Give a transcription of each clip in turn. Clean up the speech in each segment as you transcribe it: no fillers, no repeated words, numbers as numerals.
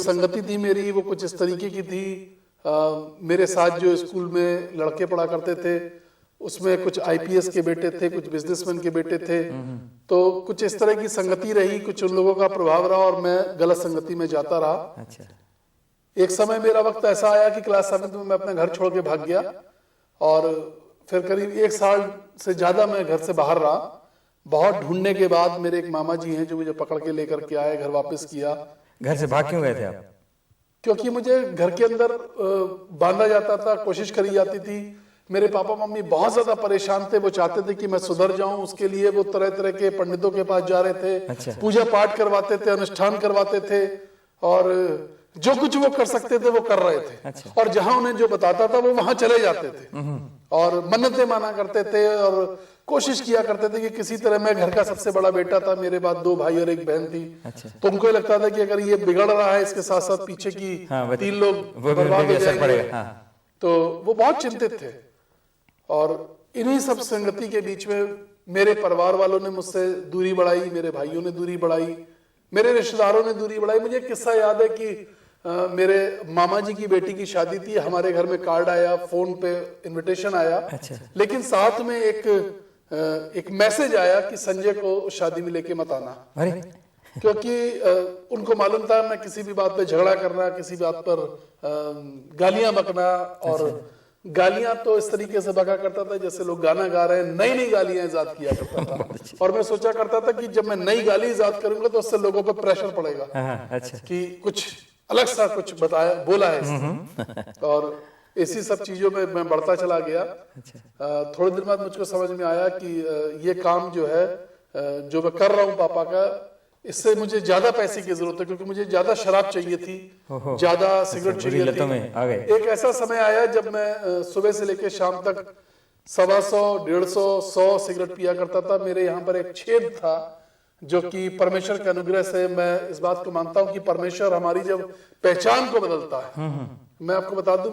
संगति थी मेरी वो कुछ इस तरीके की थी। मेरे साथ जो स्कूल में लड़के पढ़ा करते थे उसमें कुछ आईपीएस के बेटे थे, कुछ बिजनेसमैन के बेटे थे, तो कुछ इस तरह की संगति रही, कुछ उन लोगों का प्रभाव रहा और मैं गलत संगति में जाता रहा। अच्छा। एक समय मेरा वक्त ऐसा आया कि क्लास 7 में मैं अपना घर छोड़ के भाग गया और फिर करीब 1 साल से ज्यादा मैं घर से बाहर रहा। बहुत ढूंढने के बाद मेरे एक मामा जी हैं जो मुझे पकड़ के लेकर के आए, घर वापस किया। घर से भाग क्यों गए थे आप? क्योंकि मुझे घर के अंदर बांधा जाता था, कोशिश करी जाती थी। मेरे पापा मम्मी बहुत ज्यादा परेशान थे, वो चाहते थे कि मैं सुधर जाऊं, उसके लिए वो तरह तरह के पंडितों के पास जा रहे थे। अच्छा। पूजा पाठ करवाते थे, अनुष्ठान करवाते थे और जो कुछ वो कर सकते थे वो कर रहे थे। अच्छा। और जहां उन्हें जो बताता था वो वहां चले जाते थे और मन्नतें माना करते थे और कोशिश किया करते थे कि किसी तरह, मैं घर का सबसे बड़ा बेटा था, मेरे बाद 2 भाई और 1 बहन थी। अच्छा। तो उनको ये लगता था कि अगर ये बिगड़ रहा है इसके साथ साथ पीछे की 3 लोग बर्बाद हो जाएंगे। तो वो बहुत चिंतित थे और इन्हीं सब संगति के बीच में मेरे परिवार वालों ने मुझसे दूरी बढ़ाई, मेरे भाइयों ने दूरी बढ़ाई, मेरे रिश्तेदारों ने दूरी बढ़ाई। मुझे एक किस्सा याद है कि मेरे मामा जी की बेटी की शादी थी, हमारे घर में कार्ड आया, फोन पे इनविटेशन आया। अच्छा। लेकिन साथ में एक मैसेज आया कि संजय को शादी में लेके मत आना। अरे। क्योंकि उनको मालूम था मैं किसी भी बात पे झगड़ा करना, किसी बात पर गालियां बकना, और गालियां तो इस तरीके से बका करता था जैसे लोग गाना गा रहे हैं, नई नई गालियां इजाद किया करता था। और मैं सोचा करता था कि जब मैं नई गाली इजाद करूंगा तो उससे लोगों पर प्रेशर पड़ेगा। अच्छा। कि कुछ अलग सा कुछ बताया, बोला है इसने। और इसी सब चीजों में मैं बढ़ता चला गया। थोड़े दिन बाद मुझको समझ में आया कि ये काम जो है जो मैं कर रहा हूँ पापा का, इससे मुझे ज्यादा पैसे की जरूरत है, क्योंकि मुझे ज्यादा शराब चाहिए थी, ज्यादा सिगरेट चाहिए थी। एक ऐसा समय आया जब मैं सुबह से लेकर शाम तक 125, 150, 100 सिगरेट पिया करता था। मेरे यहाँ पर एक छेद था जो कि परमेश्वर के अनुग्रह से, मैं इस बात को मानता हूँ कि परमेश्वर हमारी जब पहचान को बदलता है। मैं आपको बता दूं,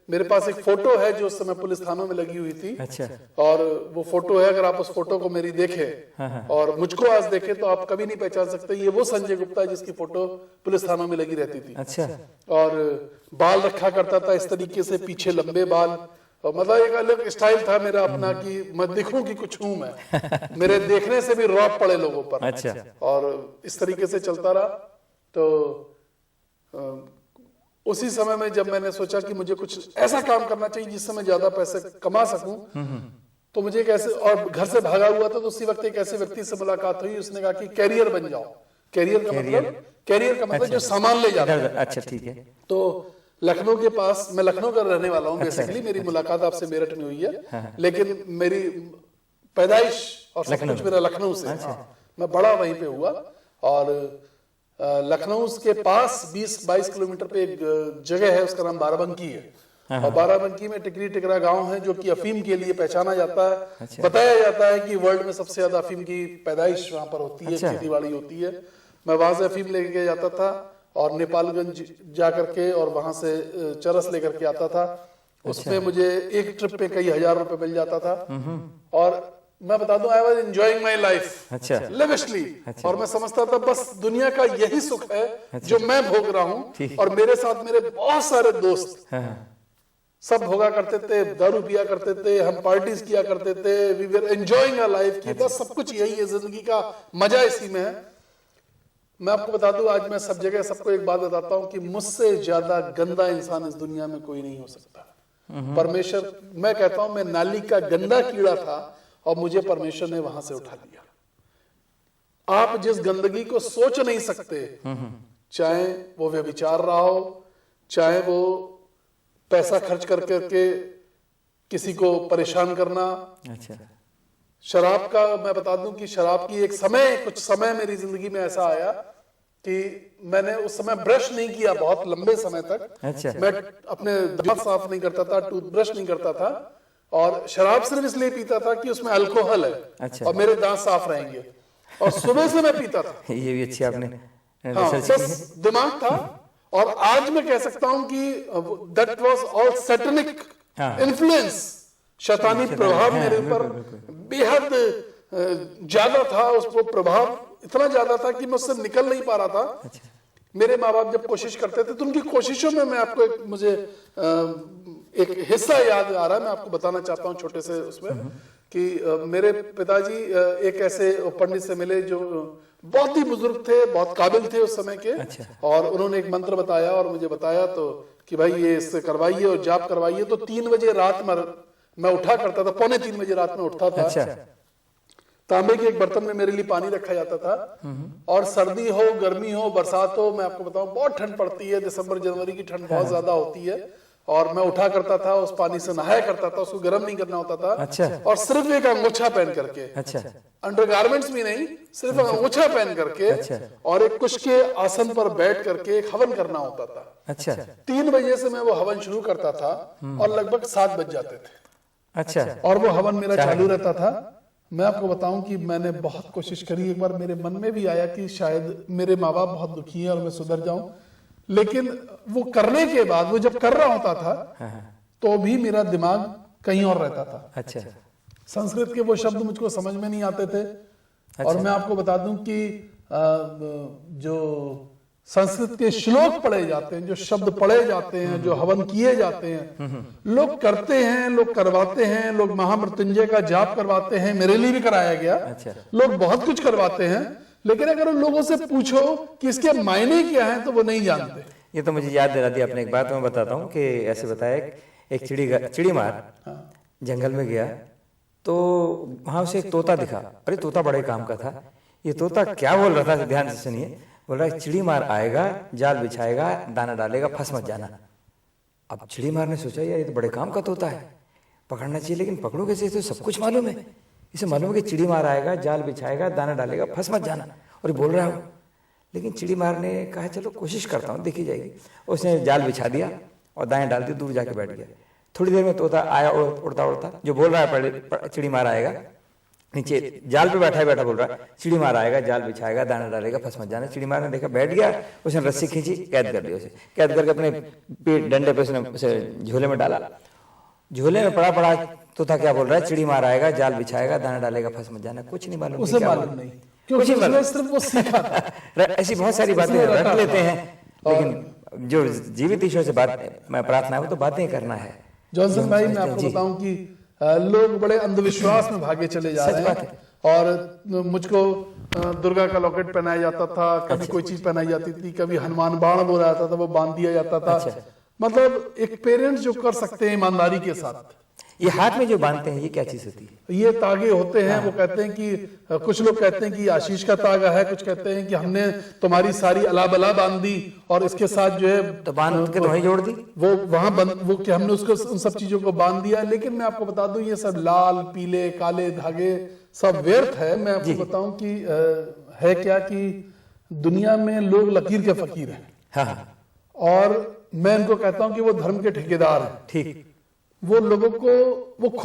मेरे पास एक फोटो है जो उस समय पुलिस थानों में लगी हुई थी। अच्छा। और वो फोटो है, अगर आप उस फोटो को मेरी देखें और मुझको आज देखें तो आप कभी नहीं पहचान सकते ये वो संजय गुप्ता है जिसकी फोटो पुलिस थानों में लगी रहती थी। अच्छा। और बाल रखा करता था इस तरीके से, पीछे लंबे बाल, और मतलब एक अलग स्टाइल था मेरा अपना कि मैं दिखूं कि कुछ हूं मैं। मेरे देखने से भी रौब पड़े लोगों पर। अच्छा। और इस तरीके से चलता रहा। तो उसी समय में जब मैंने सोचा कि मुझे कुछ ऐसा काम करना चाहिए जिससे मैं ज्यादा पैसे कमा सकूं, तो मुझे कैसे, और घर से भागा हुआ था, तो उसी वक्त एक ऐसे व्यक्ति से मुलाकात हुई, उसने कहा कि कैरियर बन जाओ। कैरियर का मतलब जो सामान ले जाता है। अच्छा, ठीक है। तो लखनऊ के पास, मैं लखनऊ का रहने वाला हूँ बेसिकली, मेरी मुलाकात आपसे मेरठ में हुई है, लेकिन मेरी पैदाइश और सब कुछ मेरा लखनऊ से। मैं बड़ा वहीं पे हुआ। और लखनऊ के पास 20-22 किलोमीटर पे एक जगह है, उसका नाम बाराबंकी है। और बाराबंकी में टिकरी टिकरा गांव है जो कि अफीम के लिए पहचाना जाता है। अच्छा। बताया जाता है कि वर्ल्ड में सबसे ज्यादा अफीम की पैदाइश वहां पर होती है। अच्छा। खेतीबाड़ी होती है। मैं वहां से अफीम लेके जाता था और नेपालगंज जाकर के और वहां से चरस लेकर के आता था। उसमें मुझे एक ट्रिप पे कई हजार रुपए मिल जाता था। और मैं बता दूं, I was enjoying my life अच्छा। लेविशली। और मैं समझता था बस दुनिया का यही सुख है जो मैं भोग रहा हूँ। और मेरे साथ मेरे बहुत सारे दोस्त सब भोगा करते थे, दारू पिया करते थे, हम पार्टीज किया करते थे। We were enjoying our life कि बस सब कुछ यही है, जिंदगी का मजा इसी में है। मैं आपको बता दूं, आज मैं सब जगह सबको एक बात बताता हूं कि मुझसे ज्यादा गंदा इंसान इस दुनिया में कोई नहीं हो सकता। परमेश्वर, मैं कहता हूं मैं नाली का गंदा कीड़ा था और मुझे परमेश्वर ने वहां से उठा लिया। आप जिस गंदगी को सोच नहीं सकते, चाहे वो व्यभिचार रहा हो, चाहे वो पैसा खर्च कर करके किसी को परेशान करना। अच्छा। शराब का मैं बता दूं कि शराब की कुछ समय मेरी जिंदगी में ऐसा आया कि मैंने उस समय ब्रश नहीं किया बहुत लंबे समय तक। अच्छा। मैं अपने दांत साफ नहीं करता था, टूथब्रश नहीं करता था, और शराब सिर्फ इसलिए पीता था कि उसमें अल्कोहल है। अच्छा। और मेरे दांत साफ रहेंगे, और सुबह से मैं पीता था। ये भी अच्छी आपने बस दिमाग था। और आज मैं कह सकता हूं कि that was all satanic influence, शैतानी प्रभाव मेरे ऊपर बेहद ज्यादा था। उसको प्रभाव इतना ज्यादा था कि मैं उससे निकल नहीं पा रहा था। मेरे माँ बाप जब कोशिश करते थे तो उनकी कोशिशों में मैं आपको मुझे एक हिस्सा याद आ रहा है, मैं आपको बताना चाहता हूँ छोटे से उसमें कि मेरे पिताजी एक ऐसे पंडित से मिले जो बहुत ही बुजुर्ग थे, बहुत काबिल थे उस समय के। अच्छा। और उन्होंने एक मंत्र बताया और मुझे बताया तो कि भाई ये इससे करवाइए और जाप करवाइए। तो 3 बजे रात में मैं उठा करता था, 2:45 बजे रात में उठता था। अच्छा। तांबे के एक बर्तन में मेरे लिए पानी रखा जाता था और सर्दी हो, गर्मी हो, बरसात हो, मैं आपको बताऊं बहुत ठंड पड़ती है, दिसंबर जनवरी की ठंड बहुत ज्यादा होती है। और मैं उठा करता था, उस पानी से नहाया करता था, उसको गर्म नहीं करना होता था। अच्छा। और सिर्फ एक अंगूछा पहन करके, अच्छा। अंडरगारमेंट्स भी नहीं, सिर्फ अंगूछा पहन करके। अच्छा। और एक कुश के आसन पर बैठ करके एक हवन करना होता था। अच्छा। 3 बजे से मैं वो हवन शुरू करता था और लगभग 7 बज जाते थे। अच्छा। और वो हवन मेरा चालू रहता था। मैं आपको बताऊं कि मैंने बहुत कोशिश करी, एक बार मेरे मन में भी आया कि शायद मेरे माँ बाप बहुत दुखी हैं और मैं सुधर जाऊं, लेकिन वो करने के बाद, वो जब कर रहा होता था तो भी मेरा दिमाग कहीं और रहता था। अच्छा। संस्कृत के वो शब्द मुझको समझ में नहीं आते थे। और मैं आपको बता दूं कि जो संस्कृत के श्लोक पढ़े जाते हैं, जो शब्द पढ़े जाते हैं, जो हवन किए जाते हैं, लोग करते हैं, लोग करवाते हैं, लोग महामृत्युंजय का जाप करवाते हैं, मेरे लिए भी कराया गया। अच्छा। लोग बहुत कुछ करवाते हैं, लेकिन अगर उन लोगों से पूछो कि इसके मायने क्या हैं तो वो नहीं जानते। ये तो मुझे याद दिला दी आपने एक बात, मैं बताता हूँ कि ऐसे बताया, एक चिड़ी मार जंगल में गया तो वहां उसे एक तोता दिखा। अरे तोता बड़े काम का था। ये तोता क्या बोल रहा था, ध्यान से सुनिए। बोल रहा है चिड़ी मार आएगा, जाल बिछाएगा, दाना डालेगा, फंस मत जाना। अब चिड़ी मार ने सोचा यार ये तो बड़े काम का तोता है, पकड़ना चाहिए, लेकिन पकड़ो कैसे, तो सब कुछ मालूम है। इसे मालूम है कि चिड़ी मार आएगा, जाल बिछाएगा, दाना डालेगा, फंस मत जाना, और ये बोल रहा है। लेकिन चिड़ी मार ने कहा चलो कोशिश करता हूँ, देखी जाएगी। उसने जाल बिछा दिया और दाएं डाल दी, दूर जाके बैठ गया। थोड़ी देर में तोता आया उड़ता उड़ता, जो बोल रहा है चिड़ी मार आएगा, नीचे जाल पे बैठा बोल रहा है चिड़ी मार आएगा, जाल बिछाएगा, दाना डालेगा, फंस मत जाना। चिड़ी मार ने देखा, बैठ गया, उसने रस्सी खींची, कैद कर लिया उसे। कैद करके अपने पेट डंडे पे उसने उसे झोले में डाला। झोले में पड़ा तोता क्या बोल रहा है, चिड़ी मार आएगा, जाल बिछाएगा, दाना डालेगा, फंस मत जाना। कुछ नहीं मालूम, उसे मालूम नहीं, क्योंकि उसने सिर्फ वो सीखा था। ऐसी बहुत सारी बातें रट लेते हैं, लेकिन जो जीवित ईश्वर से बात मैं प्रार्थना है वो तो बातें करना है। जॉनसन भाई, मैं आपको बताऊं कि लोग बड़े अंधविश्वास में भागे चले जा रहे हैं। और मुझको दुर्गा का लॉकेट पहनाया जाता था, कभी कोई चीज पहनाई जाती थी, कभी हनुमान बाण बोला जाता था, वो बांध दिया जाता था। मतलब एक पेरेंट्स जो कर सकते हैं ईमानदारी के साथ। ये हाथ में जो बांधते हैं ये क्या चीज होती है? ये तागे होते हैं। वो कहते हैं कि कुछ लोग कहते हैं कि आशीष का तागा है, कुछ कहते हैं कि हमने तुम्हारी सारी अलाबला बांध दी और इसके साथ जो है तो बांध के वहीं जोड़ दी, वो वहां वो कि हमने उसको उन सब चीजों को बांध दिया। लेकिन मैं आपको बता दूं ये सब लाल पीले काले धागे सब व्यर्थ है। मैं आपको बताऊं कि है क्या कि दुनिया में लोग लकीर के फकीर हैं। हाँ। और मैं इनको कहता हूं कि वो धर्म के ठेकेदार हैं। ठीक। वो लोगों को वो